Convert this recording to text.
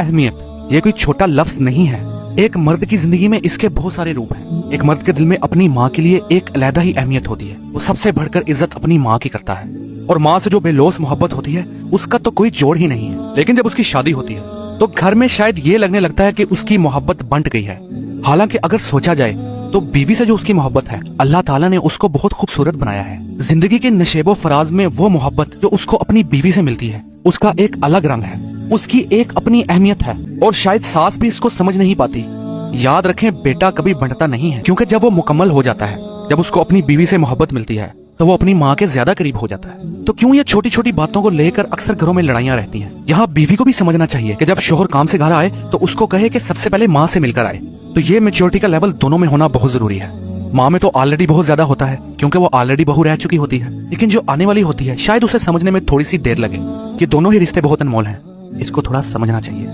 अहमियत ये कोई छोटा लफ्ज नहीं है। एक मर्द की जिंदगी में इसके बहुत सारे रूप हैं। एक मर्द के दिल में अपनी माँ के लिए एक अलग ही अहमियत होती है। वो सबसे बढ़कर इज्जत अपनी माँ की करता है और माँ से जो बेलौस मोहब्बत होती है उसका तो कोई जोड़ ही नहीं है। लेकिन जब उसकी शादी होती है तो घर में शायद ये लगने लगता है कि उसकी मोहब्बत बंट गई है। हालांकि अगर सोचा जाए तो बीवी से जो उसकी मोहब्बत है, अल्लाह ताला ने उसको बहुत खूबसूरत बनाया है। जिंदगी के नशेबो फराज में वो मोहब्बत जो उसको अपनी बीवी से मिलती है उसका एक अलग रंग है, उसकी एक अपनी अहमियत है और शायद सास भी इसको समझ नहीं पाती। याद रखें, बेटा कभी बंटता नहीं है, क्योंकि जब वो मुकम्मल हो जाता है, जब उसको अपनी बीवी से मोहब्बत मिलती है तो वो अपनी माँ के ज्यादा करीब हो जाता है। तो क्यों ये छोटी छोटी बातों को लेकर अक्सर घरों में लड़ाइयाँ रहती हैं। यहाँ बीवी को भी समझना चाहिए कि जब शोहर काम से घर आए तो उसको कहे कि सबसे पहले माँ से मिलकर आए। तो ये मैच्योरिटी का लेवल दोनों में होना बहुत जरूरी है। माँ में तो ऑलरेडी बहुत ज्यादा होता है क्योंकि वो ऑलरेडी बहू रह चुकी होती है, लेकिन जो आने वाली होती है शायद उसे समझने में थोड़ी सी देर लगे। ये दोनों ही रिश्ते बहुत अनमोल हैं, इसको थोड़ा समझना चाहिए।